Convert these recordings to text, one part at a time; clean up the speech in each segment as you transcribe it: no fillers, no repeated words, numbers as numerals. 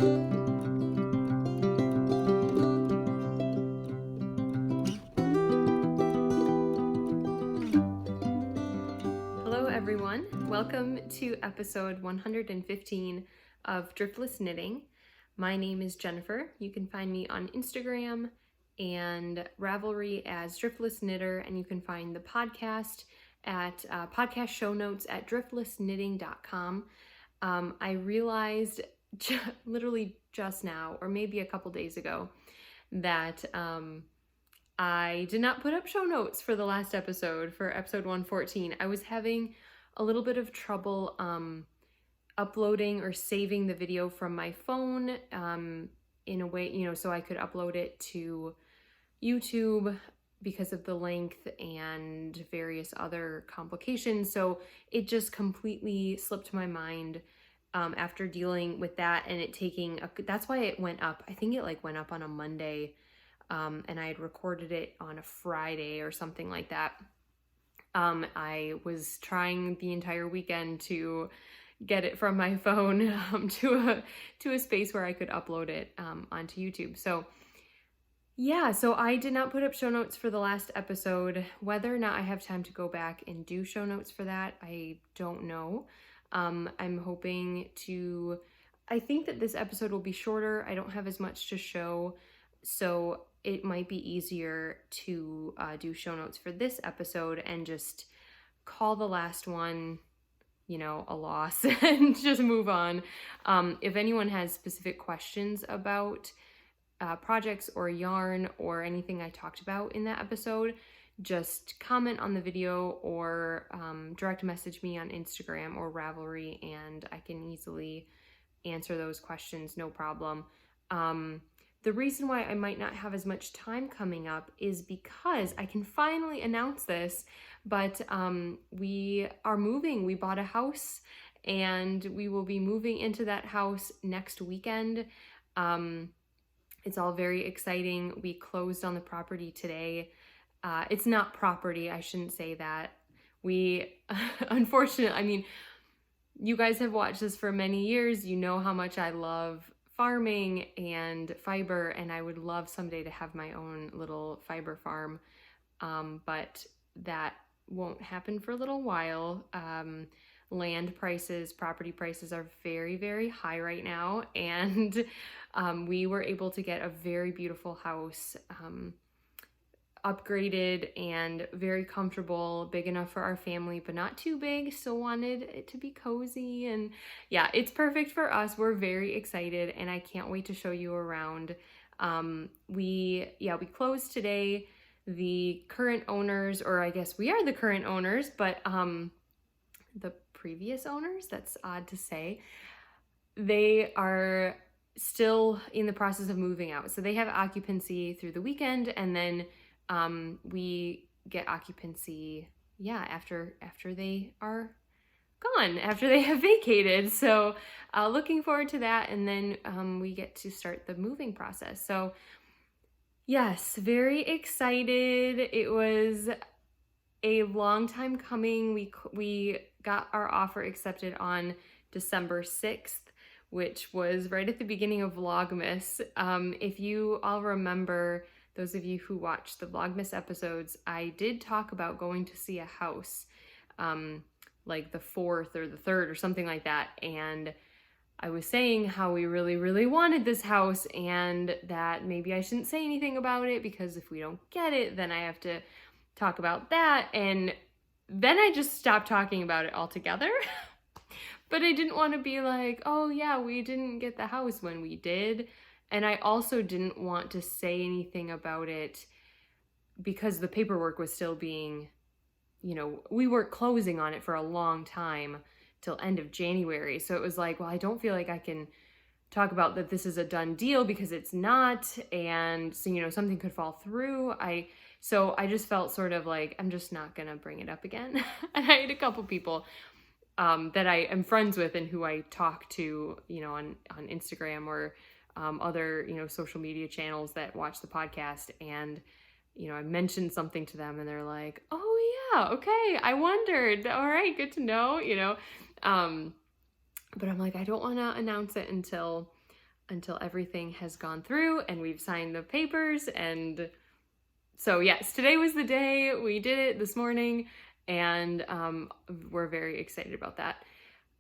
Hello everyone, welcome to episode 115 of Driftless Knitting. My name is Jennifer. You can find me on Instagram and Ravelry as Driftless Knitter, and you can find the podcast at podcast show notes at driftlessknitting.com. I realized literally just now, or maybe a couple days ago, that I did not put up show notes for the last episode, for episode 114. I was having a little bit of trouble uploading or saving the video from my phone in a way, so I could upload it to YouTube because of the length and various other complications. So it just completely slipped my mind after dealing with that, and it taking that's why it went up. I think it went up on a Monday. And I had recorded it on a Friday or something like that. I was trying the entire weekend to get it from my phone to a space where I could upload it onto YouTube. So yeah, so I did not put up show notes for the last episode. Whether or not I have time to go back and do show notes for that, I don't know. I'm hoping to. I think that this episode will be shorter. I don't have as much to show, so it might be easier to do show notes for this episode and just call the last one, a loss and just move on. If anyone has specific questions about projects or yarn or anything I talked about in that episode, just comment on the video or direct message me on Instagram or Ravelry, and I can easily answer those questions, no problem. The reason why I might not have as much time coming up is because I can finally announce this, but we are moving. We bought a house and we will be moving into that house next weekend. It's all very exciting. We closed on the property today. It's not property, I shouldn't say that. We, unfortunately, you guys have watched this for many years. You know how much I love farming and fiber, and I would love someday to have my own little fiber farm, but that won't happen for a little while. Land prices, property prices are very, very high right now, and we were able to get a very beautiful house, upgraded and very comfortable, big enough for our family, but not too big. Still wanted it to be cozy, and yeah, it's perfect for us. We're very excited, and I can't wait to show you around. We closed today. The current owners, or I guess we are the current owners, but the previous owners, that's odd to say, they are still in the process of moving out. So they have occupancy through the weekend, and then we get occupancy, after they are gone, after they have vacated. So looking forward to that, and then we get to start the moving process. So yes, very excited. It was a long time coming. We got our offer accepted on December 6th, which was right at the beginning of Vlogmas. If you all remember, those of you who watched the Vlogmas episodes, I did talk about going to see a house, like the 4th or the 3rd or something like that. And I was saying how we really, really wanted this house, and that maybe I shouldn't say anything about it because if we don't get it, then I have to talk about that. And then I just stopped talking about it altogether. But I didn't want to be like, oh yeah, we didn't get the house when we did. And I also didn't want to say anything about it because the paperwork was still being, we weren't closing on it for a long time till end of January. So it was like, well, I don't feel like I can talk about that this is a done deal because it's not. And so, something could fall through. So I just felt sort of like, I'm just not going to bring it up again. And I had a couple people that I am friends with and who I talk to, on Instagram or other, social media channels that watch the podcast. And, I mentioned something to them and they're like, oh yeah, okay, I wondered. All right, good to know, But I'm like, I don't want to announce it until until everything has gone through and we've signed the papers. And so yes, today was the day. We did it this morning, and we're very excited about that.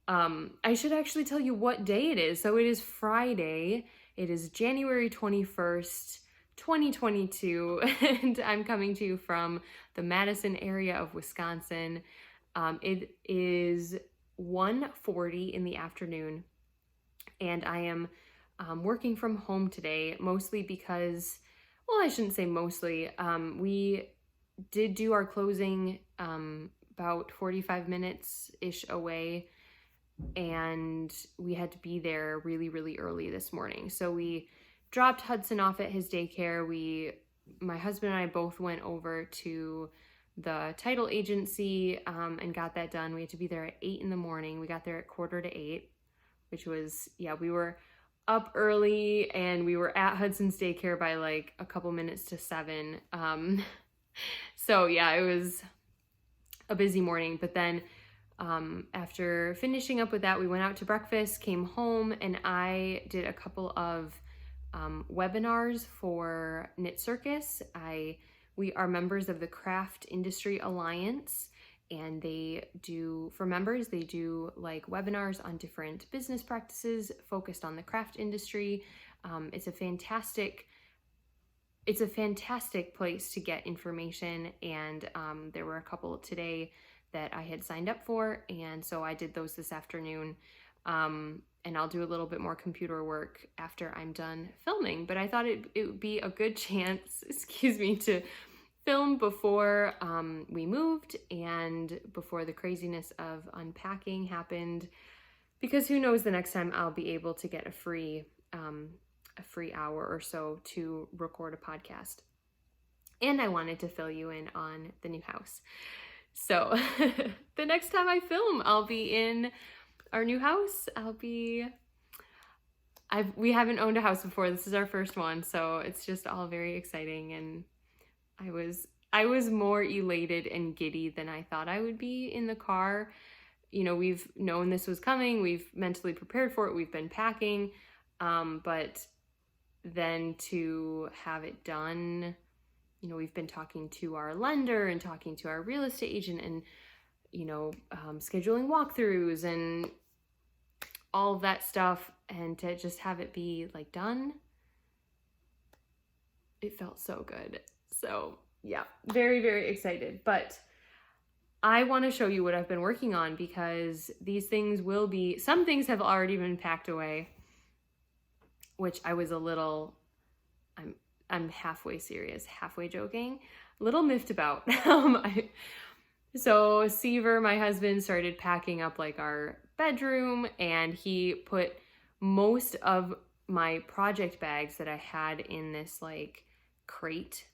I should actually tell you what day it is. So it is Friday. It is January 21st, 2022, and I'm coming to you from the Madison area of Wisconsin. It is 1:40 in the afternoon, and I am working from home today, mostly because, well, I shouldn't say mostly. We did do our closing about 45 minutes-ish away, and we had to be there really, really early this morning. So we dropped Hudson off at his daycare. My husband and I both went over to the title agency and got that done. We had to be there at 8 in the morning. We got there at 7:45, which was, we were up early, and we were at Hudson's daycare by like a couple minutes to 7. So yeah, it was a busy morning. But then after finishing up with that, we went out to breakfast, came home, and I did a couple of webinars for Knit Circus. We are members of the Craft Industry Alliance, and for members, they do like webinars on different business practices focused on the craft industry. It's a fantastic place to get information, and there were a couple today that I had signed up for, and so I did those this afternoon, and I'll do a little bit more computer work after I'm done filming. But I thought it would be a good chance, to film before we moved and before the craziness of unpacking happened, because who knows the next time I'll be able to get a free hour or so to record a podcast. And I wanted to fill you in on the new house. So the next time I film, I'll be in our new house. We haven't owned a house before. This is our first one, so it's just all very exciting, and I was more elated and giddy than I thought I would be in the car. We've known this was coming. We've mentally prepared for it. We've been packing, but then to have it done, we've been talking to our lender and talking to our real estate agent, and scheduling walkthroughs and all of that stuff, and to just have it be like done, it felt so good. So yeah, very, very excited. But I want to show you what I've been working on, because some things have already been packed away, which I was I'm halfway serious, halfway joking, a little miffed about. So Seaver, my husband, started packing up like our bedroom, and he put most of my project bags that I had in this like crate,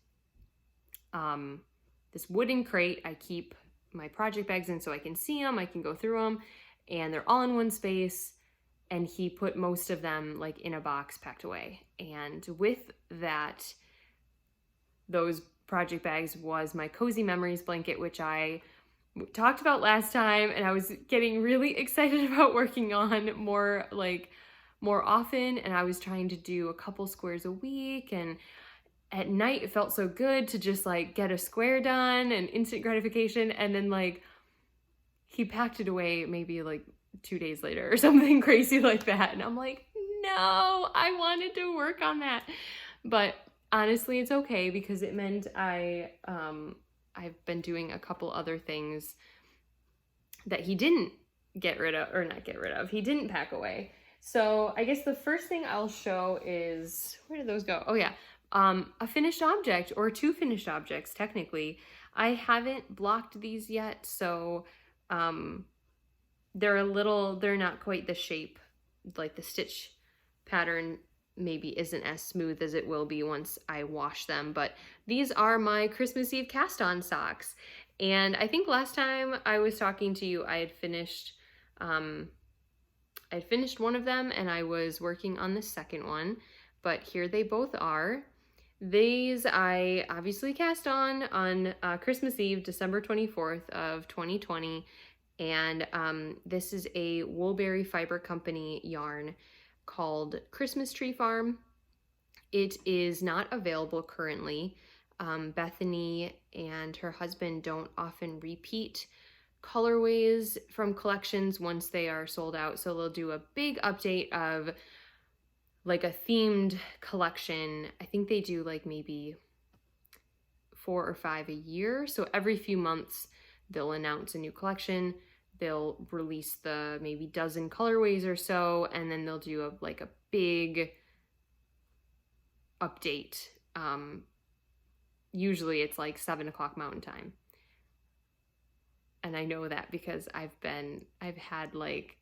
this wooden crate I keep my project bags in so I can see them, I can go through them, and they're all in one space. And he put most of them like in a box packed away. And with that, those project bags was my Cozy Memories blanket, which I talked about last time, and I was getting really excited about working on more often, and I was trying to do a couple squares a week, and at night it felt so good to just like get a square done and instant gratification. And then like he packed it away maybe like 2 days later or something crazy like that, and I'm like, no, I wanted to work on that. But honestly, it's okay, because it meant I've been doing a couple other things that he didn't he didn't pack away. So I guess the first thing I'll show is, where did those go? Oh yeah, a finished object, or two finished objects technically. I haven't blocked these yet, so they're not quite the shape, like the stitch pattern maybe isn't as smooth as it will be once I wash them. But these are my Christmas Eve cast on socks. And I think last time I was talking to you, I had finished one of them, and I was working on the second one, but here they both are. These I obviously cast on Christmas Eve, December 24th of 2020. And this is a Woolberry Fiber Company yarn. called Christmas Tree Farm. It is not available currently. Bethany and her husband don't often repeat colorways from collections once they are sold out. So they'll do a big update of like a themed collection. I think they do like maybe 4 or 5 a year. So every few months they'll announce a new collection. They'll release the maybe dozen colorways or so, and then they'll do a big update. Usually it's like 7 o'clock Mountain Time. And I know that because I've had like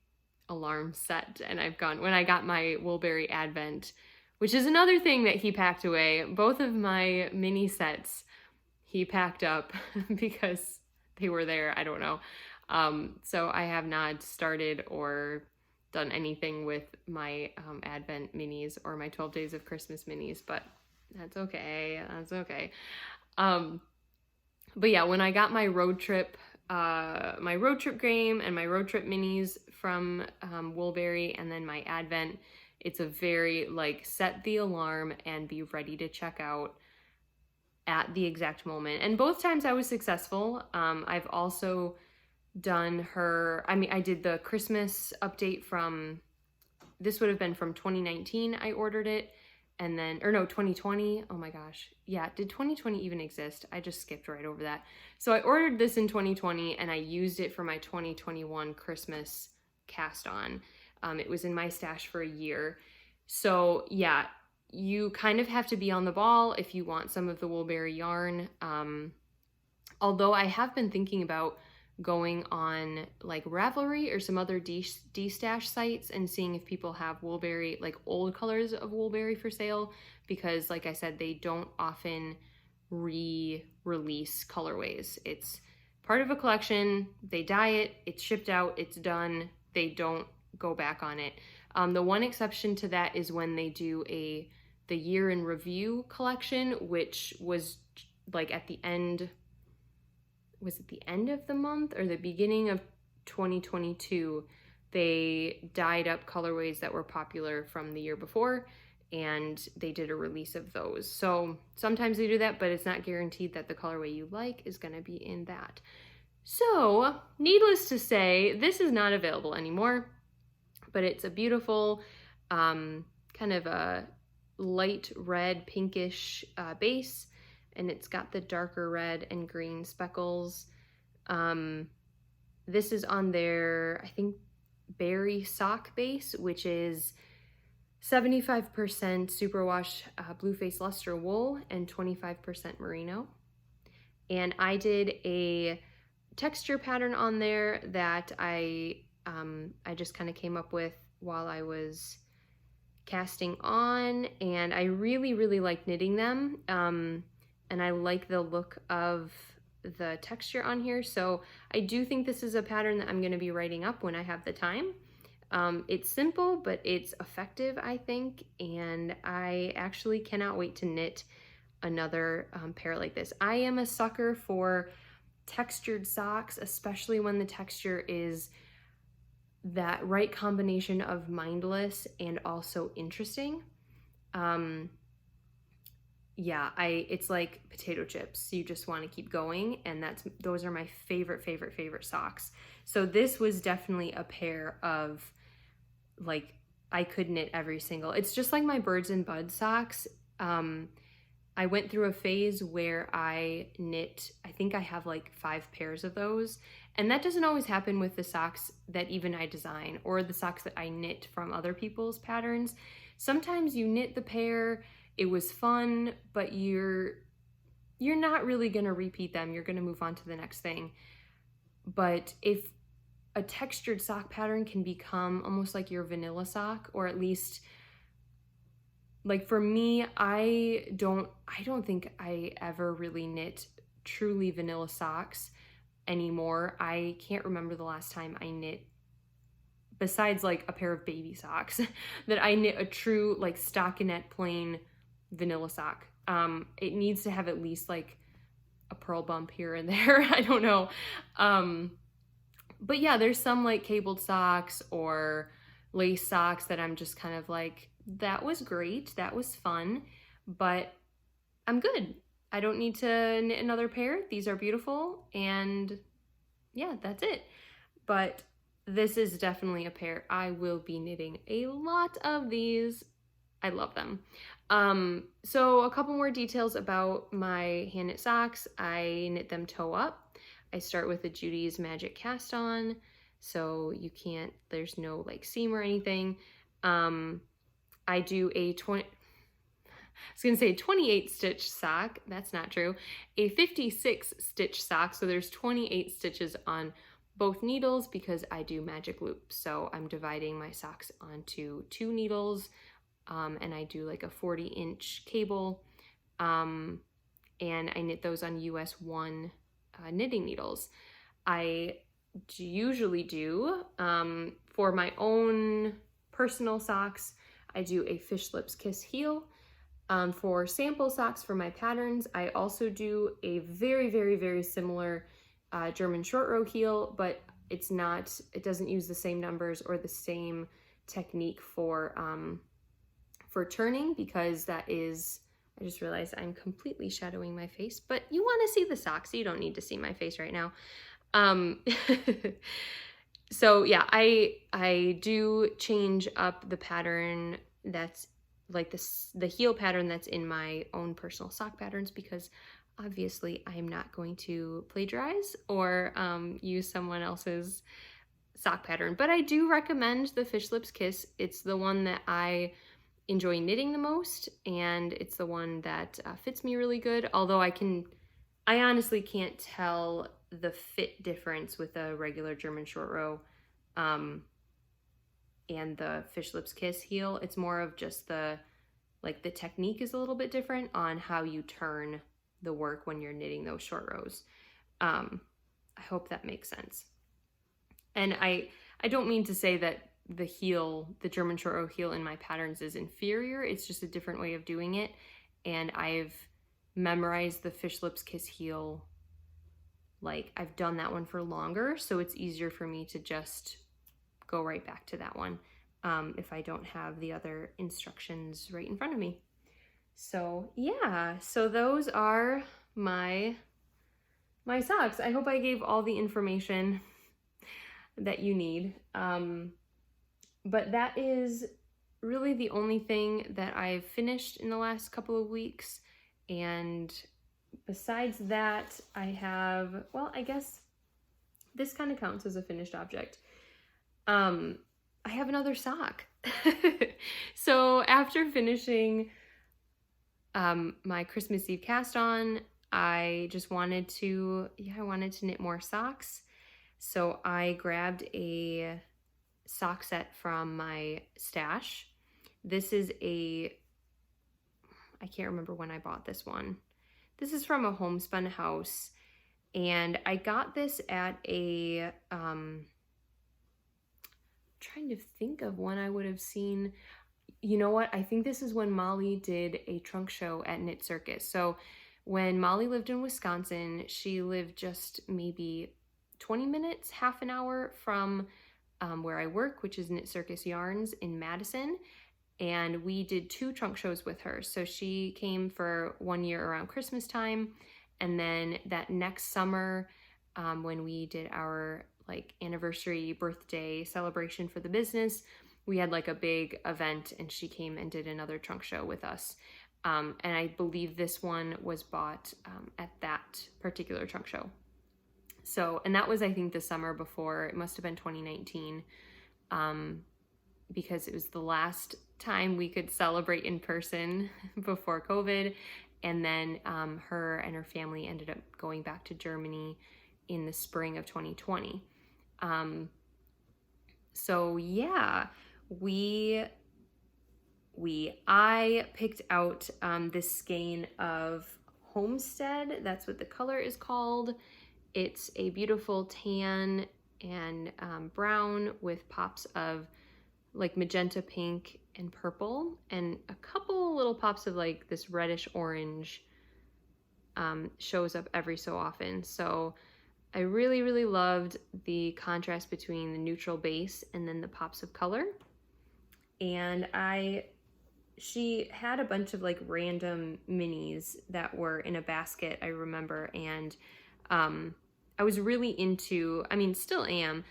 alarms set, and I've gone, when I got my Woolberry Advent, which is another thing that he packed away. Both of my mini sets he packed up because they were there. I don't know. So I have not started or done anything with my Advent minis or my 12 Days of Christmas minis, but that's okay. That's okay. But yeah, when I got my road trip game and my road trip minis from Woolberry, and then my Advent, it's a very like set the alarm and be ready to check out at the exact moment. And both times I was successful. I've also done I did the Christmas update this would have been from 2019. I ordered it, and then, or no, 2020. Oh my gosh. Yeah. Did 2020 even exist? I just skipped right over that. So I ordered this in 2020 and I used it for my 2021 Christmas cast on. It was in my stash for a year. So yeah, you kind of have to be on the ball if you want some of the Woolberry yarn. Although I have been thinking about going on like Ravelry or some other de-stash sites and seeing if people have Woolberry, like old colors of Woolberry for sale, because like I said, they don't often re-release colorways. It's part of a collection, they dye it, it's shipped out, it's done, they don't go back on it. The one exception to that is when they do the year in review collection, which was like at the end, was it the end of the month or the beginning of 2022, they dyed up colorways that were popular from the year before, and they did a release of those. So sometimes they do that, but it's not guaranteed that the colorway you like is going to be in that. So needless to say, this is not available anymore, but it's a beautiful kind of a light red pinkish base, and it's got the darker red and green speckles. This is on their, I think, berry sock base, which is 75% superwash Blueface Luster wool and 25% merino. And I did a texture pattern on there that I just kind of came up with while I was casting on, and I really, really like knitting them. And I like the look of the texture on here. So I do think this is a pattern that I'm going to be writing up when I have the time. It's simple, but it's effective, I think. And I actually cannot wait to knit another pair like this. I am a sucker for textured socks, especially when the texture is that right combination of mindless and also interesting. Yeah, it's like potato chips. You just want to keep going, and those are my favorite socks. So this was definitely a pair of, like, I could knit every single. It's just like my Birds and Buds socks. I went through a phase where I knit, I think I have like 5 pairs of those, and that doesn't always happen with the socks that even I design or the socks that I knit from other people's patterns. Sometimes you knit the pair, it was fun, but you're not really gonna repeat them. You're gonna move on to the next thing. But if a textured sock pattern can become almost like your vanilla sock, or at least, like for me, I don't think I ever really knit truly vanilla socks anymore. I can't remember the last time I knit, besides like a pair of baby socks, that I knit a true like stockinette plain vanilla sock. It needs to have at least like a pearl bump here and there. I don't know. But yeah, there's some like cabled socks or lace socks that I'm just kind of like, that was great, that was fun, but I'm good. I don't need to knit another pair. These are beautiful, and yeah, that's it. But this is definitely a pair I will be knitting a lot of these. I love them. So a couple more details about my hand knit socks. I knit them toe up. I start with a Judy's Magic cast on, so you can't, there's no like seam or anything. I do a 28 stitch sock. That's not true. A 56 stitch sock. So there's 28 stitches on both needles because I do magic loops. So I'm dividing my socks onto 2 needles, and I do like a 40-inch cable, and I knit those on US 1 knitting needles. I usually do, for my own personal socks, I do a Fish Lips Kiss heel. For sample socks for my patterns, I also do a very, very, very similar German short row heel, but it doesn't use the same numbers or the same technique for turning, because that is, I just realized I'm completely shadowing my face, but you want to see the socks, so you don't need to see my face right now. So yeah, I do change up the pattern that's like the heel pattern that's in my own personal sock patterns, because obviously I'm not going to plagiarize or use someone else's sock pattern. But I do recommend the Fish Lips Kiss. It's the one that I enjoy knitting the most, and it's the one that fits me really good. Although I honestly can't tell the fit difference with a regular German short row and the Fish Lips Kiss heel. It's more of just the technique is a little bit different on how you turn the work when you're knitting those short rows. I hope that makes sense. And I don't mean to say that the German short row heel in my patterns is inferior. It's just a different way of doing it. And I've memorized the Fish Lips Kiss heel. Like, I've done that one for longer, so it's easier for me to just go right back to that one if I don't have the other instructions right in front of me. So yeah, so those are my socks. I hope I gave all the information that you need. But that is really the only thing that I've finished in the last couple of weeks. And besides that, I have, well, I guess this kind of counts as a finished object. I have another sock. So after finishing my Christmas Eve cast on, I just wanted to knit more socks. So I grabbed a sock set from my stash. This is I can't remember when I bought this one. This is from a homespun house, and I got this at a trying to think of when I would have seen, you know what, I think this is when Molly did a trunk show at Knit Circus. So when Molly lived in Wisconsin, she lived just maybe 20 minutes, half an hour from where I work, which is Knit Circus Yarns in Madison. And we did 2 trunk shows with her. So she came for 1 year around Christmas time, and then that next summer when we did our anniversary birthday celebration for the business, we had a big event, and she came and did another trunk show with us. And I believe this one was bought at that particular trunk show. So, and that was, I think, the summer before, it must have been 2019, because it was the last time we could celebrate in person before COVID. And then her and her family ended up going back to Germany in the spring of 2020. So yeah, I picked out this skein of Homestead. That's what the color is called. It's a beautiful tan and brown with pops of magenta pink and purple, and a couple little pops of this reddish orange shows up every so often. So I really, really loved the contrast between the neutral base and then the pops of color. and she had a bunch of like random minis that were in a basket, I remember, and I was really into, I mean, still am,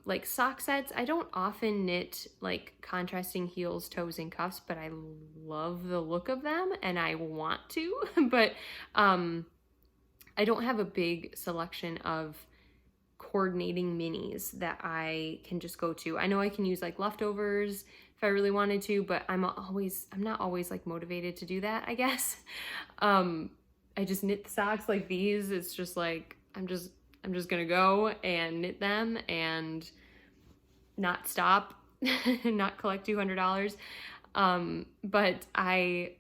like sock sets. I don't often knit like contrasting heels, toes, and cuffs, but I love the look of them and I want to, but I don't have a big selection of coordinating minis that I can just go to. I know I can use like leftovers if I really wanted to, but I'm not always like motivated to do that, I guess. I just knit the socks like these. It's just like I'm just gonna go and knit them and not stop, not collect $200. But I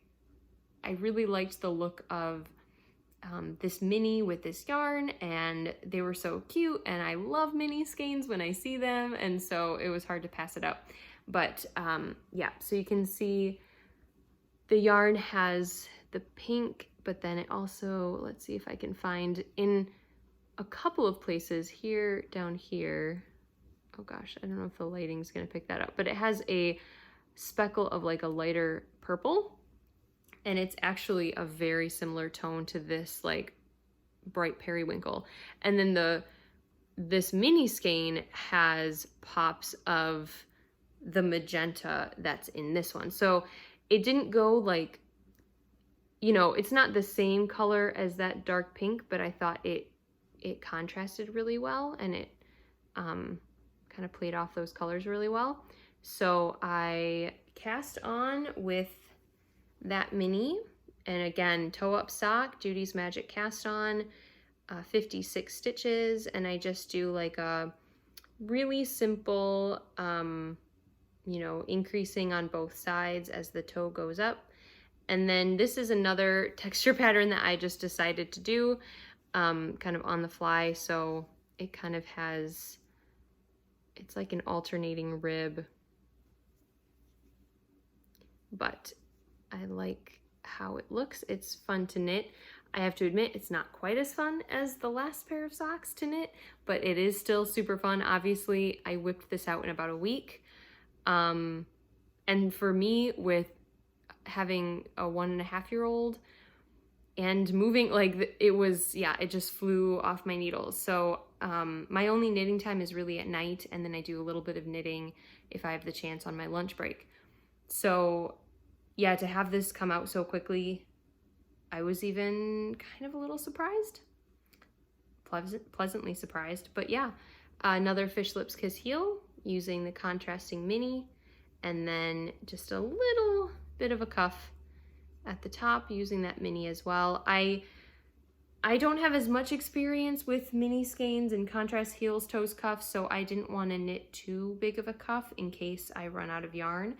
really liked the look of this mini with this yarn, and they were so cute, and I love mini skeins when I see them, and so it was hard to pass it up. But yeah, so you can see the yarn has the pink, but then it also, let's see if I can find in a couple of places here, down here, oh gosh, I don't know if the lighting's gonna pick that up, but it has a speckle of like a lighter purple, and it's actually a very similar tone to this like bright periwinkle. And then this mini skein has pops of the magenta that's in this one. So it didn't go like, you know, it's not the same color as that dark pink, but I thought it contrasted really well, and it kind of played off those colors really well. So I cast on with that mini, and again, toe up sock, Judy's Magic cast on, 56 stitches, and I just do like a really simple, you know, increasing on both sides as the toe goes up. And then this is another texture pattern that I just decided to do, kind of on the fly, so it kind of has, it's like an alternating rib, but I like how it looks. It's fun to knit. I have to admit, it's not quite as fun as the last pair of socks to knit, but it is still super fun. Obviously, I whipped this out in about a week. And for me, with having a 1.5-year-old and moving, like it was, yeah, it just flew off my needles. So my only knitting time is really at night, and then I do a little bit of knitting if I have the chance on my lunch break. So yeah, to have this come out so quickly, I was even kind of a little surprised, pleasantly surprised. But yeah, another Fish Lips Kiss heel using the contrasting mini, and then just a little bit of a cuff at the top using that mini as well. I don't have as much experience with mini skeins and contrast heels, toes, cuffs, so I didn't want to knit too big of a cuff in case I run out of yarn.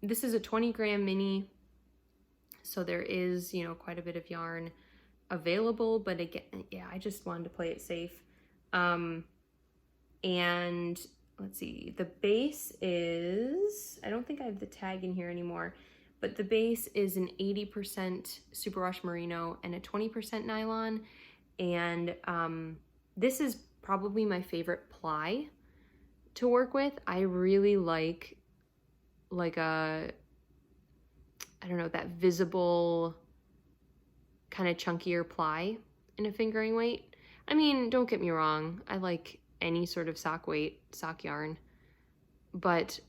This is a 20-gram mini, so there is, you know, quite a bit of yarn available, but again, yeah, I just wanted to play it safe. And let's see, the base is, I don't think I have the tag in here anymore, but the base is an 80% superwash merino and a 20% nylon. And this is probably my favorite ply to work with. I really like a, I don't know, that visible kind of chunkier ply in a fingering weight. I mean, don't get me wrong, I like any sort of sock weight, sock yarn, but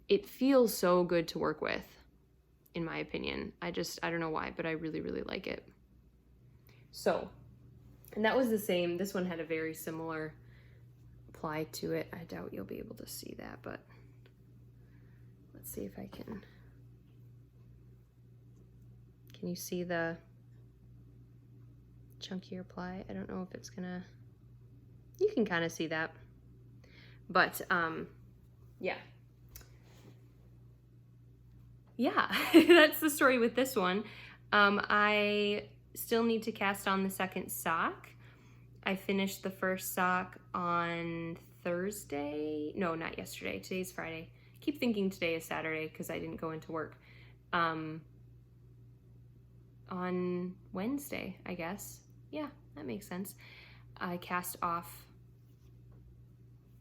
it feels so good to work with, in my opinion. I don't know why, but I really, really like it. So, and that was the same, this one had a very similar ply to it. I doubt you'll be able to see that, but let's see if I can you see the chunkier ply? I don't know if it's gonna, you can kind of see that, but yeah, that's the story with this one. I still need to cast on the second sock. I finished the first sock on Thursday. No, not yesterday. Today's Friday. I keep thinking today is Saturday because I didn't go into work. On Wednesday, I guess. Yeah, that makes sense. I cast off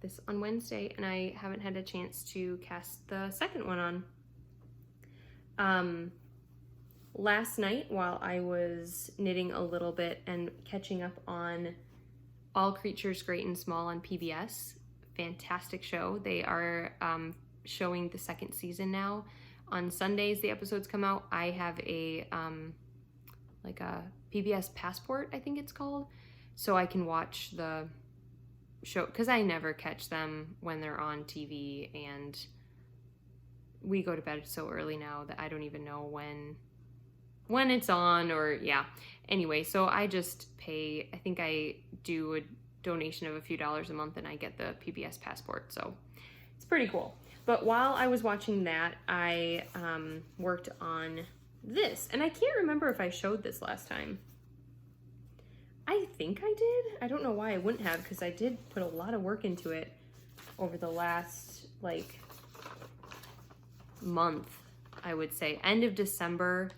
this on Wednesday, and I haven't had a chance to cast the second one on. Last night, while I was knitting a little bit and catching up on All Creatures Great and Small on PBS, fantastic show. They are showing the second season now. On Sundays, the episodes come out. I have a like a PBS Passport, I think it's called, so I can watch the show, because I never catch them when they're on TV, and we go to bed so early now that I don't even know when it's on, or yeah. Anyway, so I just pay, I think I do a donation of a few dollars a month and I get the PBS Passport, so it's pretty cool. But while I was watching that, I worked on this, and I can't remember if I showed this last time. I think I did. I don't know why I wouldn't have, because I did put a lot of work into it over the last like month, I would say. End of December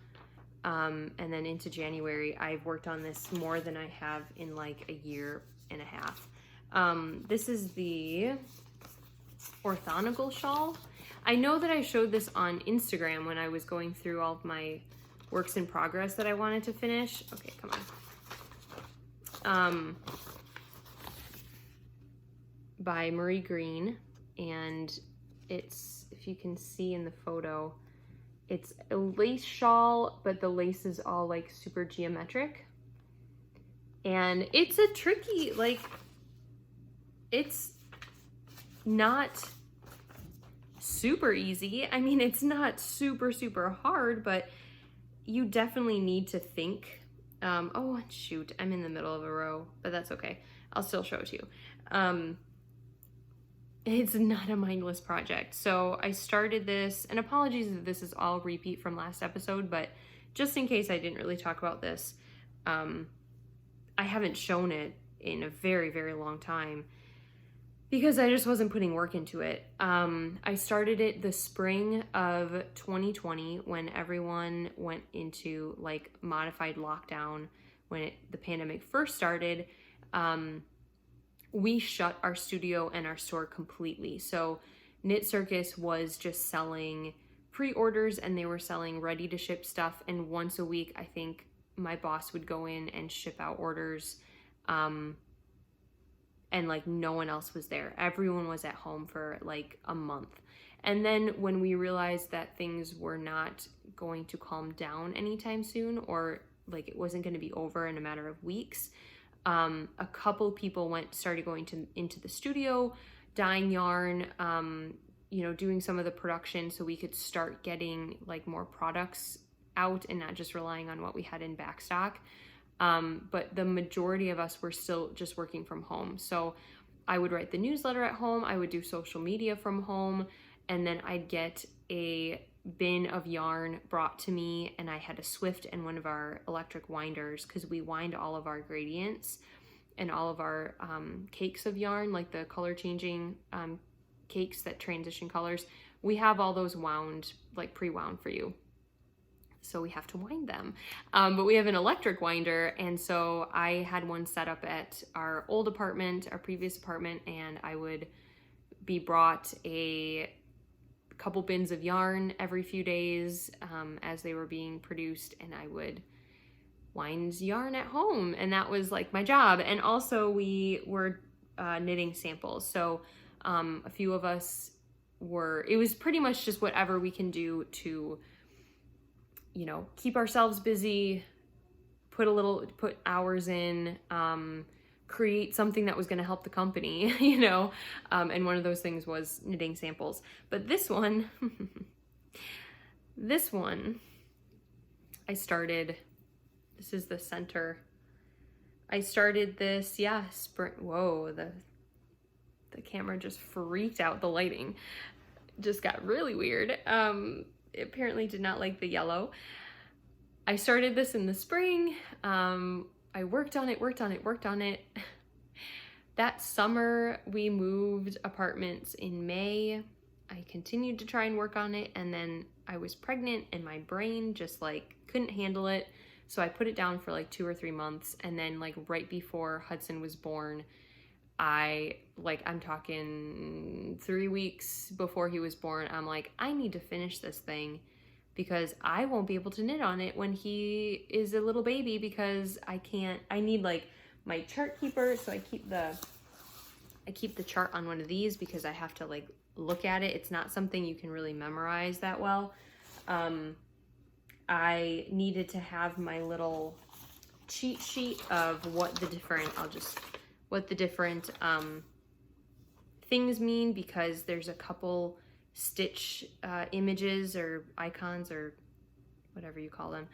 and then into January, I've worked on this more than I have in like a year and a half. This is the orthonical shawl. I know that I showed this on Instagram when I was going through all of my works in progress that I wanted to finish. Okay, come on. By Marie Green, and it's, if you can see in the photo, it's a lace shawl, but the lace is all like super geometric, and it's a tricky, like, it's not super easy. I mean, it's not super hard, but you definitely need to think. Oh shoot, I'm in the middle of a row, but that's okay. I'll still show it to you. It's not a mindless project. So I started this, and apologies if this is all repeat from last episode, but just in case I didn't really talk about this, I haven't shown it in a very long time because I just wasn't putting work into it. I started it the spring of 2020 when everyone went into like modified lockdown, when the pandemic first started. We shut our studio and our store completely. So Knit Circus was just selling pre-orders, and they were selling ready to ship stuff. And once a week, I think my boss would go in and ship out orders. And like no one else was there. Everyone was at home for like a month. And then when we realized that things were not going to calm down anytime soon, or like it wasn't going to be over in a matter of weeks, a couple people started going into the studio, dyeing yarn, doing some of the production so we could start getting like more products out and not just relying on what we had in backstock. But the majority of us were still just working from home. So I would write the newsletter at home, I would do social media from home, and then I'd get a bin of yarn brought to me, and I had a Swift and one of our electric winders, because we wind all of our gradients and all of our cakes of yarn, like the color changing cakes that transition colors. We have all those wound, like pre-wound for you, so we have to wind them, but we have an electric winder, and so I had one set up at our old apartment, our previous apartment, and I would be brought a couple bins of yarn every few days as they were being produced, and I would wind yarn at home, and that was like my job. And also we were knitting samples, so a few of us it was pretty much just whatever we can do to, keep ourselves busy, put hours in, create something that was going to help the company, and one of those things was knitting samples. But this one, I started, this is the center. I started this, spring. Whoa, the camera just freaked out. The lighting just got really weird. It apparently did not like the yellow. I started this in the spring. I worked on it. That summer, we moved apartments in May. I continued to try and work on it, and then I was pregnant and my brain just like couldn't handle it. So I put it down for like 2 or 3 months, and then like right before Hudson was born, I'm talking 3 weeks before he was born, I'm like, I need to finish this thing because I won't be able to knit on it when he is a little baby because I need like my chart keeper. So I keep the chart on one of these because I have to like look at it. It's not something you can really memorize that well. I needed to have my little cheat sheet of what the different things mean, because there's a couple stitch images or icons or whatever you call them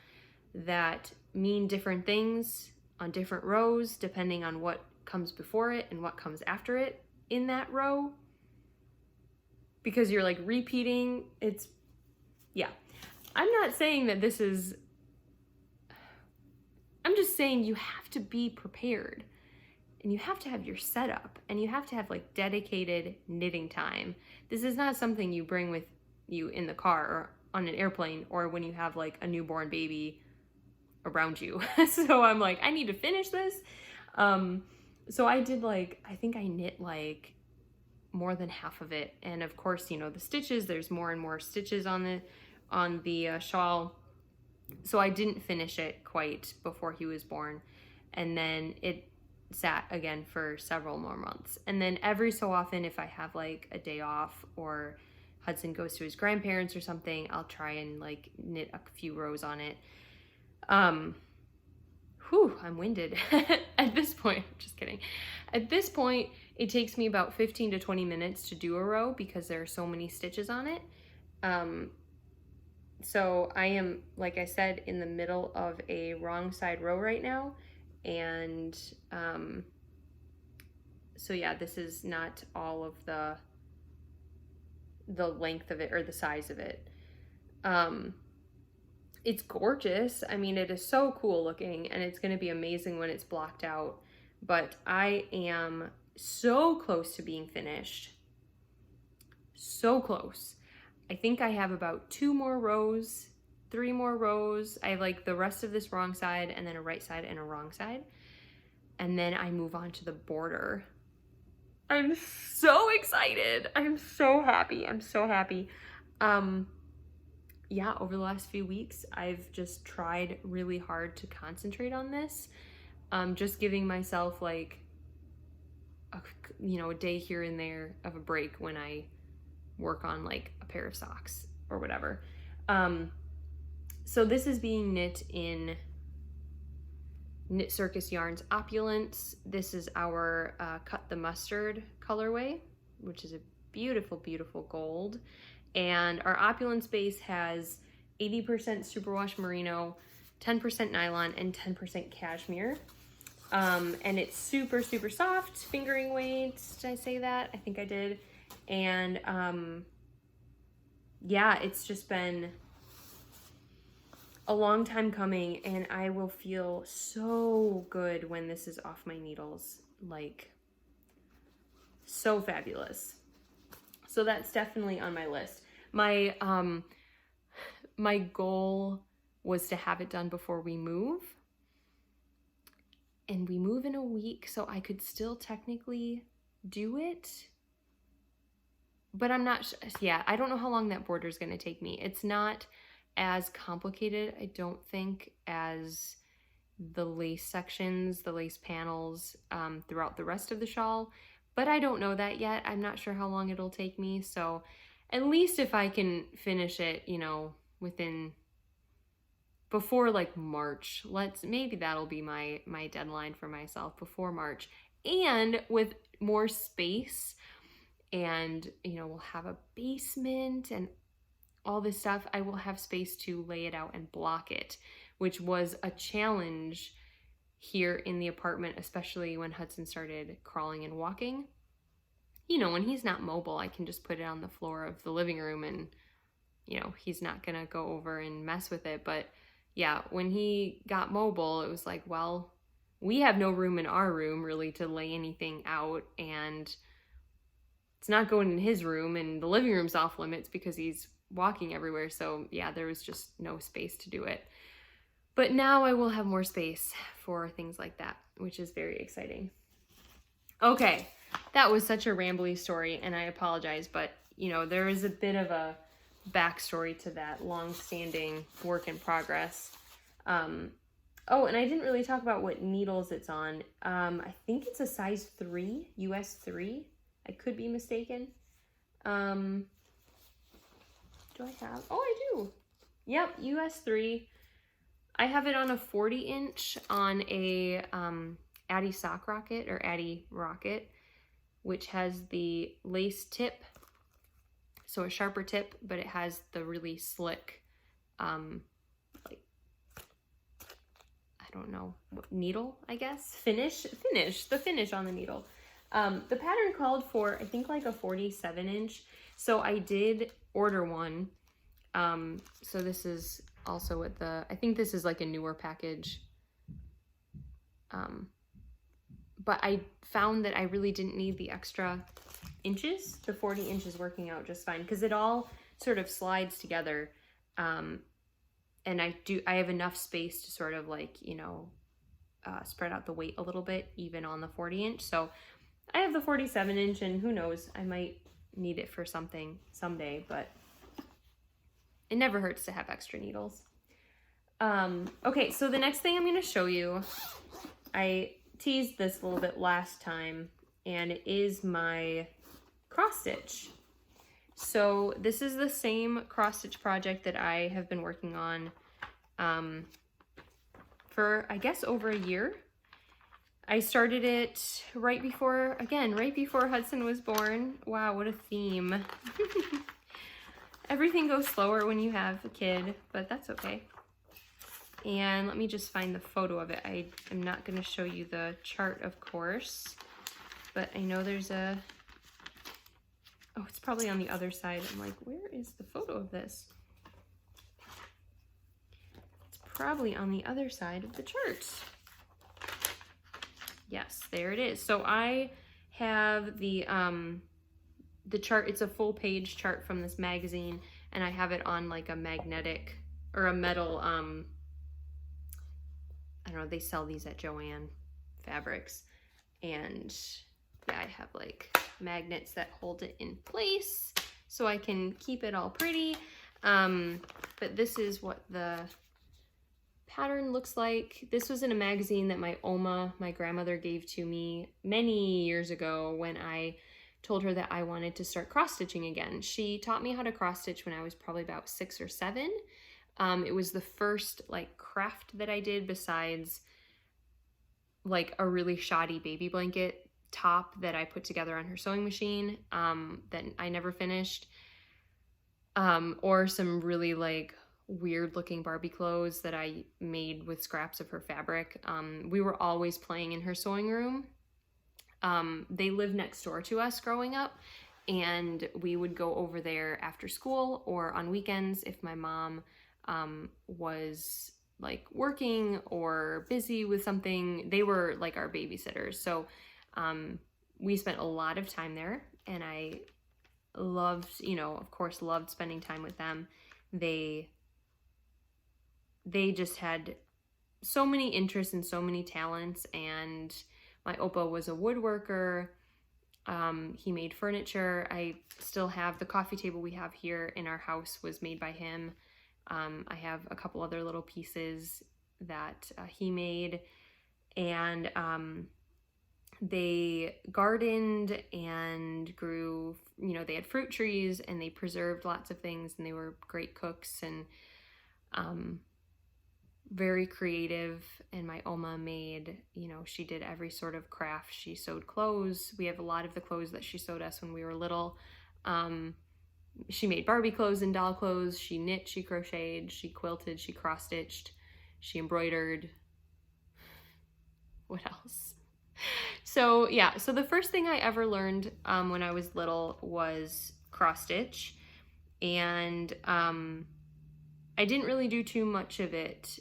that mean different things on different rows depending on what comes before it and what comes after it in that row, because you're like repeating. Yeah, I'm not saying that this is, I'm just saying you have to be prepared and you have to have your setup and you have to have like dedicated knitting time. This is not something you bring with you in the car or on an airplane or when you have like a newborn baby around you. So I'm like, I need to finish this. So I did like, I think I knit like more than half of it. And of course, you know, the stitches, there's more and more stitches on the shawl. So I didn't finish it quite before he was born. And then it sat again for several more months. And then every so often, if I have like a day off or Hudson goes to his grandparents or something, I'll try and like knit a few rows on it. I'm winded at this point. I'm just kidding. At this point, it takes me about 15 to 20 minutes to do a row because there are so many stitches on it. So I am, like I said, in the middle of a wrong side row right now. And so yeah, this is not all of the length of it or the size of it. It's gorgeous. I mean, it is so cool looking and it's going to be amazing when it's blocked out, but I am so close to being finished. So close. I think I have about 2 more rows, 3 more rows. I have like the rest of this wrong side and then a right side and a wrong side. And then I move on to the border. I'm so excited. I'm so happy. I'm so happy. Yeah, over the last few weeks, I've just tried really hard to concentrate on this. Just giving myself like, a day here and there of a break when I work on like a pair of socks or whatever. So this is being knit in Knit Circus Yarns Opulence. This is our Cut the Mustard colorway, which is a beautiful, beautiful gold. And our Opulence base has 80% superwash merino, 10% nylon, and 10% cashmere. And it's super, super soft, fingering weight. Did I say that? I think I did. And yeah, it's just been a long time coming, and I will feel so good when this is off my needles. Like, so fabulous. So that's definitely on my list. My goal was to have it done before we move. And we move in a week, so I could still technically do it. But I'm not, yeah, I don't know how long that border is going to take me. It's not as complicated, I don't think, as the lace sections, the lace panels throughout the rest of the shawl. But I don't know that yet. I'm not sure how long it'll take me. So at least if I can finish it, before like March, maybe that'll be my deadline for myself, before March. And with more space and, we'll have a basement and all this stuff, I will have space to lay it out and block it, which was a challenge here in the apartment, especially when Hudson started crawling and walking. When he's not mobile, I can just put it on the floor of the living room and, he's not gonna go over and mess with it. But yeah, when he got mobile, it was like, well, we have no room in our room really to lay anything out, and it's not going in his room, and the living room's off limits because he's walking everywhere. So yeah, there was just no space to do it. But now I will have more space for things like that, which is very exciting. Okay, that was such a rambly story, and I apologize, but you know, there is a bit of a backstory to that long-standing work in progress. Oh, and I didn't really talk about what needles it's on. I think it's a size 3, US 3. I could be mistaken. Do I have? Oh, I do. Yep, US 3. I have it on a 40-inch on a Addy sock rocket, or Addy rocket, which has the lace tip, so a sharper tip, but it has the really slick, like, I don't know, needle, I guess? The finish on the needle. The pattern called for, I think, like a 47-inch, so I did order one. So this is also what I think this is like a newer package. But I found that I really didn't need the extra inches. The 40 inches working out just fine, because it all sort of slides together. And I have enough space to sort of, like, you know, spread out the weight a little bit, even on the 40-inch. So I have the 47-inch, and who knows, I might need it for something someday, but it never hurts to have extra needles. Okay, so the next thing I'm going to show you, I teased this a little bit last time, and it is my cross stitch. So this is the same cross stitch project that I have been working on for, I guess, over a year. I started it right before Hudson was born. Wow, what a theme. Everything goes slower when you have a kid, but that's okay. And let me just find the photo of it. I am not going to show you the chart, of course, but I know there's a, oh, it's probably on the other side. I'm like, where is the photo of this? It's probably on the other side of the chart. Yes, there it is. So I have the chart. It's a full page chart from this magazine, and I have it on like a magnetic or a metal, I don't know, they sell these at Joann Fabrics, and yeah, I have like magnets that hold it in place so I can keep it all pretty. But this is what the pattern looks like. This was in a magazine that my Oma, my grandmother, gave to me many years ago when I told her that I wanted to start cross stitching again. She taught me how to cross stitch when I was probably about 6 or 7. It was the first like craft that I did, besides like a really shoddy baby blanket top that I put together on her sewing machine that I never finished, or some really like weird looking Barbie clothes that I made with scraps of her fabric. We were always playing in her sewing room. They lived next door to us growing up, and we would go over there after school or on weekends if my mom was like working or busy with something. They were like our babysitters. So we spent a lot of time there, and I loved, you know, of course, loved spending time with them. They just had so many interests and so many talents, and my Opa was a woodworker. He made furniture. I still have the coffee table we have here in our house was made by him. I have a couple other little pieces that he made, and they gardened and grew, you know, they had fruit trees, and they preserved lots of things, and they were great cooks, and very creative. And my Oma made, you know, she did every sort of craft. She sewed clothes. We have a lot of the clothes that she sewed us when we were little. She made Barbie clothes and doll clothes. She knit, she crocheted, she quilted, she cross-stitched, she embroidered. What else? So yeah, so the first thing I ever learned when I was little was cross-stitch, and I didn't really do too much of it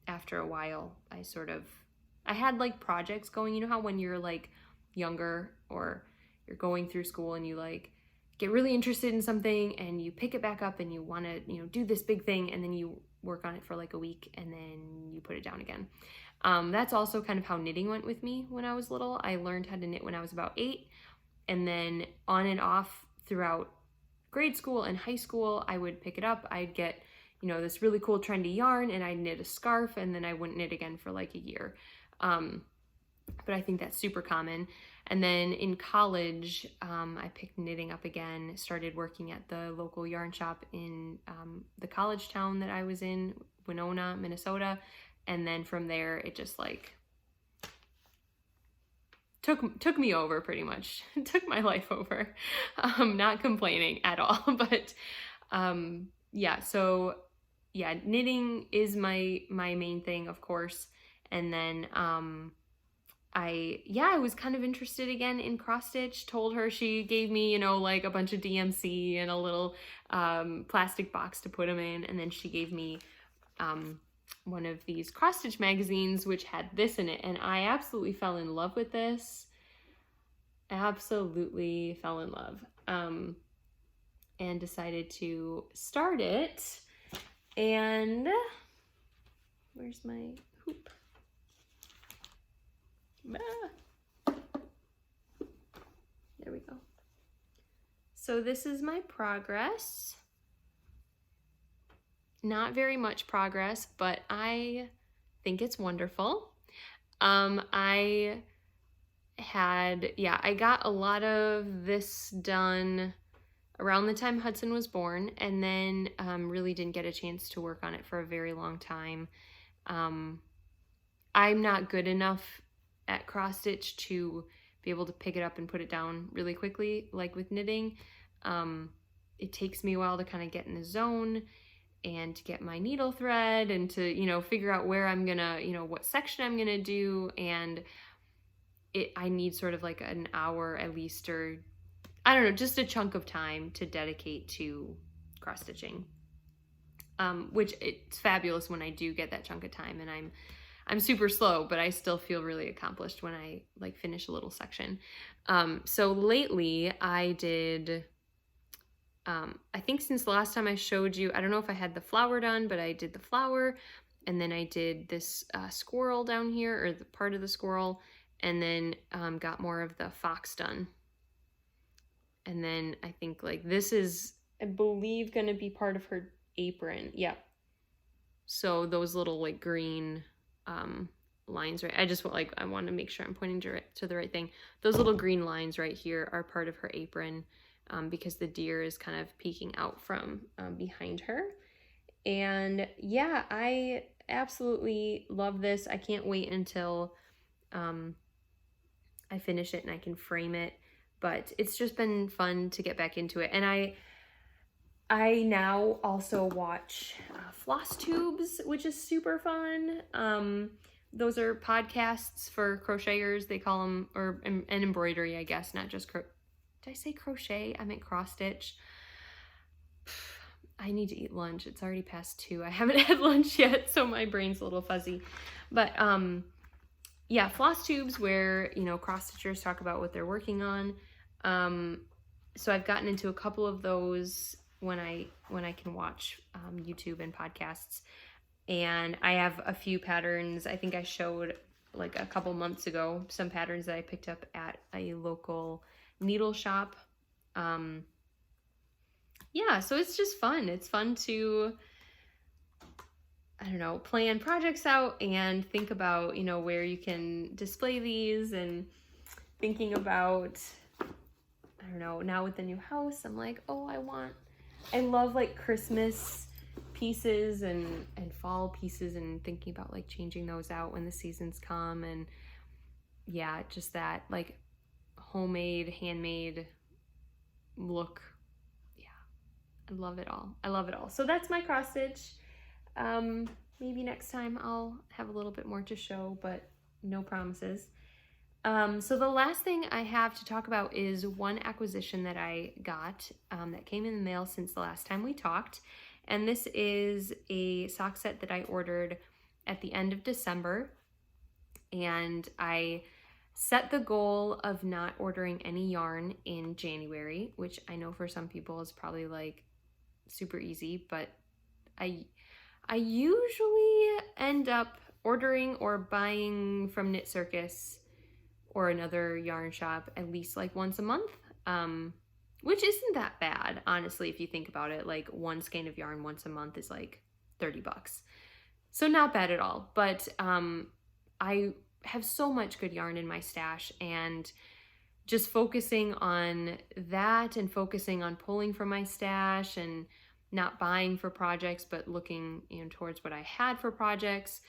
after a while. I had like projects going. You know how when you're like younger or you're going through school and you like get really interested in something and you pick it back up and you want to, do this big thing, and then you work on it for like a week and then you put it down again. That's also kind of how knitting went with me when I was little. I learned how to knit when I was about 8, and then on and off throughout grade school and high school, I would pick it up. I'd get, this really cool trendy yarn and I'd knit a scarf, and then I wouldn't knit again for like a year. But I think that's super common. And then in college, I picked knitting up again, started working at the local yarn shop in the college town that I was in, Winona, Minnesota. And then from there, it just like took me over pretty much. Took my life over. Not complaining at all, but knitting is my main thing, of course. And then I was kind of interested again in cross stitch. Told her, she gave me, like a bunch of DMC and a little plastic box to put them in. And then she gave me one of these cross stitch magazines, which had this in it. And I absolutely fell in love with this. Absolutely fell in love. And decided to start it. And where's my hoop? There we go. So this is my progress. Not very much progress, but I think it's wonderful. I got a lot of this done around the time Hudson was born, and then really didn't get a chance to work on it for a very long time. I'm not good enough at cross stitch to be able to pick it up and put it down really quickly, like with knitting. It takes me a while to kind of get in the zone and to get my needle thread and to, figure out where I'm gonna, what section I'm gonna do. And I need sort of like an hour at least, or I don't know, just a chunk of time to dedicate to cross stitching. Which it's fabulous when I do get that chunk of time, and I'm super slow, but I still feel really accomplished when I like finish a little section. So lately I did, I think since the last time I showed you, I don't know if I had the flower done, but I did the flower, and then I did this squirrel down here, or the part of the squirrel, and then got more of the fox done. And then I think like this is, I believe, gonna be part of her apron. Yeah. So those little like green lines, right? I want to make sure I'm pointing to the right thing. Those little green lines right here are part of her apron, because the deer is kind of peeking out from behind her. And yeah, I absolutely love this. I can't wait until I finish it and I can frame it, but it's just been fun to get back into it. And I now also watch floss tubes, which is super fun. Those are podcasts for crocheters, they call them, or an embroidery, I guess, not just did I say crochet? I meant cross stitch. I need to eat lunch. It's already past 2. I haven't had lunch yet, so my brain's a little fuzzy. But yeah, floss tubes where, cross stitchers talk about what they're working on. So I've gotten into a couple of those when I can watch YouTube and podcasts. And I have a few patterns. I think I showed like a couple months ago some patterns that I picked up at a local needle shop. Yeah, so it's just fun. It's fun to, I don't know, plan projects out and think about, where you can display these, and thinking about, I don't know, now with the new house, I'm like, oh, I love like Christmas pieces and fall pieces, and thinking about like changing those out when the seasons come. And yeah, just that like homemade, handmade look. I love it all. I love it all. So that's my cross stitch. Maybe next time I'll have a little bit more to show, but no promises. So the last thing I have to talk about is one acquisition that I got that came in the mail since the last time we talked. And this is a sock set that I ordered at the end of December. And I set the goal of not ordering any yarn in January, which I know for some people is probably like super easy, but I usually end up ordering or buying from Knit Circus or another yarn shop at least like once a month, which isn't that bad, honestly, if you think about it. Like one skein of yarn once a month is like $30. So not bad at all, but I have so much good yarn in my stash, and just focusing on that and focusing on pulling from my stash and not buying for projects, but looking, towards what I had for projects.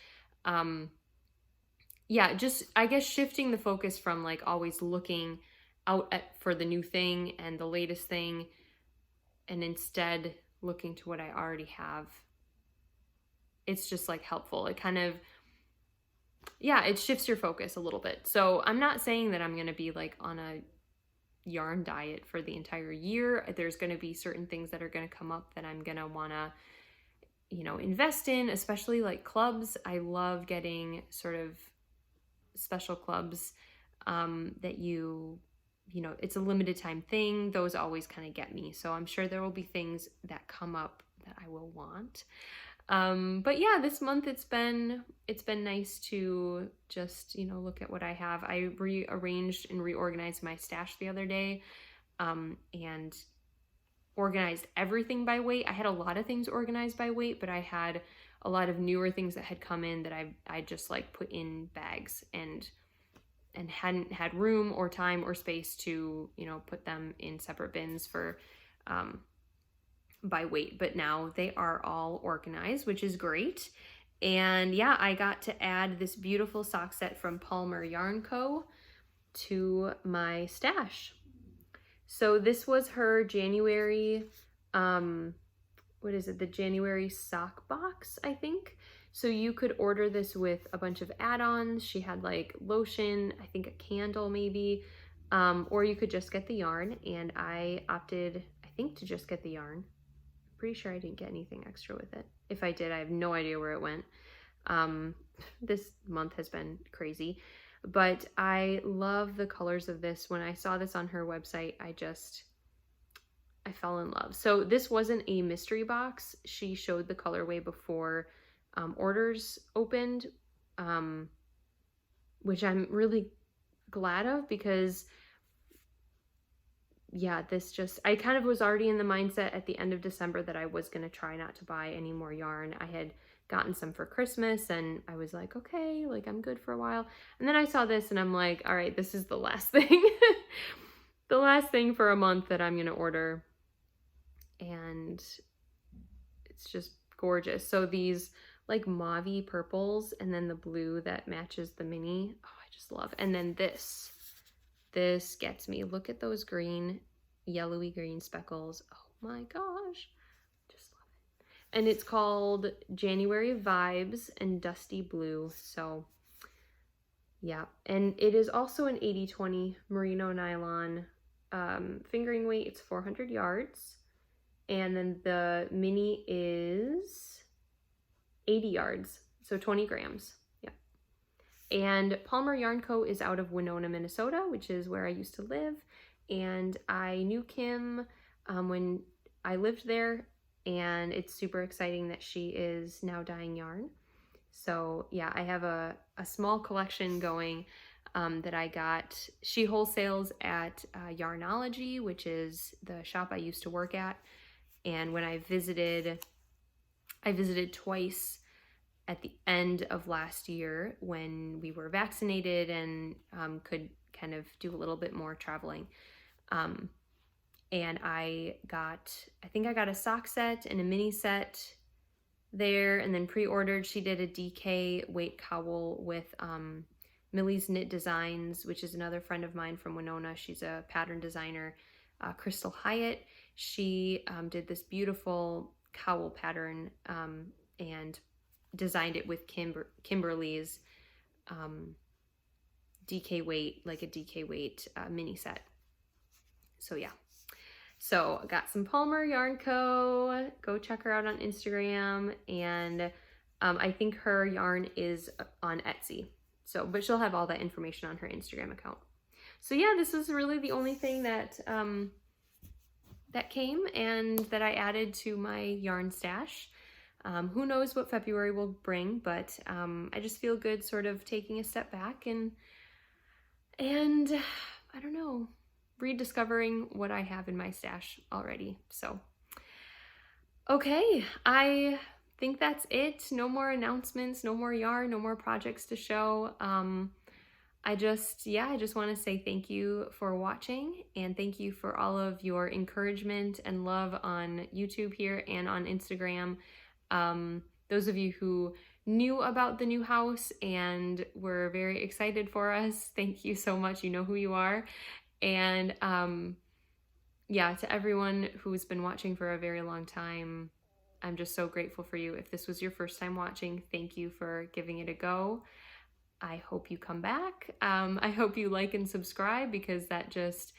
Yeah, just, I guess, shifting the focus from like always looking out for the new thing and the latest thing, and instead looking to what I already have. It's just like helpful. It kind of, yeah, it shifts your focus a little bit. So I'm not saying that I'm going to be like on a yarn diet for the entire year. There's going to be certain things that are going to come up that I'm going to want to, invest in, especially like clubs. I love getting sort of special clubs that it's a limited time thing. Those always kind of get me. So I'm sure there will be things that come up that I will want. But yeah, this month it's been nice to just, look at what I have. I rearranged and reorganized my stash the other day, and organized everything by weight. I had a lot of things organized by weight, but I had a lot of newer things that had come in that I just like put in bags and hadn't had room or time or space to, put them in separate bins for, by weight, but now they are all organized, which is great. And yeah, I got to add this beautiful sock set from Palmer Yarn Co. to my stash. So this was her January, what is it? The January sock box, I think. So you could order this with a bunch of add-ons. She had like lotion, I think a candle maybe, or you could just get the yarn, and I opted, I think, to just get the yarn. Pretty sure I didn't get anything extra with it. If I did, I have no idea where it went. This month has been crazy, but I love the colors of this. When I saw this on her website, I fell in love. So this wasn't a mystery box. She showed the colorway before orders opened, which I'm really glad of, because yeah, I kind of was already in the mindset at the end of December that I was going to try not to buy any more yarn. I had gotten some for Christmas, and I was like, okay, like I'm good for a while. And then I saw this and I'm like, all right, this is the last thing, the last thing for a month that I'm going to order. And it's just gorgeous. So these like mauvey purples, and then the blue that matches the mini. Oh, I just love. And then this gets me. Look at those green, yellowy green speckles. Oh my gosh, just love it. And it's called January Vibes and Dusty Blue. So yeah, and it is also an 80/20 merino nylon fingering weight. It's 400 yards, and then the mini is 80 yards, so 20 grams. And Palmer Yarn Co. is out of Winona, Minnesota, which is where I used to live. And I knew Kim when I lived there, and it's super exciting that she is now dyeing yarn. So yeah, I have a small collection going that I got. She wholesales at Yarnology, which is the shop I used to work at. And when I visited twice at the end of last year when we were vaccinated and could kind of do a little bit more traveling. And I think I got a sock set and a mini set there, and then pre-ordered. She did a DK weight cowl with Millie's Knit Designs, which is another friend of mine from Winona. She's a pattern designer, Crystal Hyatt. She did this beautiful cowl pattern and designed it with Kimberly's DK weight, like a DK weight mini set. So yeah, so I got some Palmer Yarn Co. Go check her out on Instagram, and I think her yarn is on Etsy. So, but she'll have all that information on her Instagram account. So yeah, this is really the only thing that that came and that I added to my yarn stash. Who knows what February will bring, but I just feel good sort of taking a step back and I don't know, rediscovering what I have in my stash already. So, okay, I think that's it. No more announcements, no more yarn, no more projects to show. I just want to say thank you for watching, and thank you for all of your encouragement and love on YouTube here and on Instagram. Those of you who knew about the new house and were very excited for us, thank you so much. You know who you are. And yeah, to everyone who's been watching for a very long time, I'm just so grateful for you. If this was your first time watching, thank you for giving it a go. I hope you come back. I hope you like and subscribe, because that just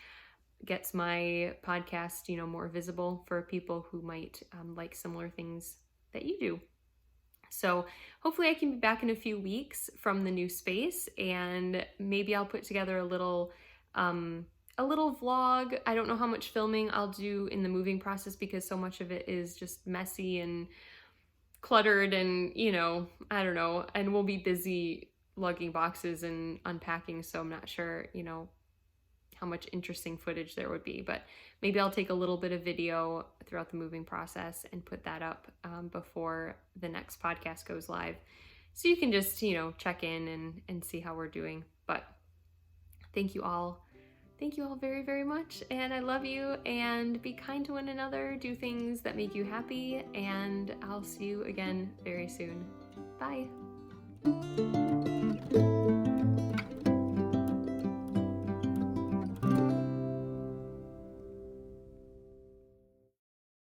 gets my podcast, more visible for people who might like similar things that you do. So hopefully I can be back in a few weeks from the new space, and maybe I'll put together a little vlog. I don't know how much filming I'll do in the moving process, because so much of it is just messy and cluttered, and I don't know, and we'll be busy lugging boxes and unpacking, so I'm not sure how much interesting footage there would be, but maybe I'll take a little bit of video throughout the moving process and put that up before the next podcast goes live, so you can just check in and see how we're doing. But thank you all very, very much, and I love you, and be kind to one another, do things that make you happy, and I'll see you again very soon. Bye.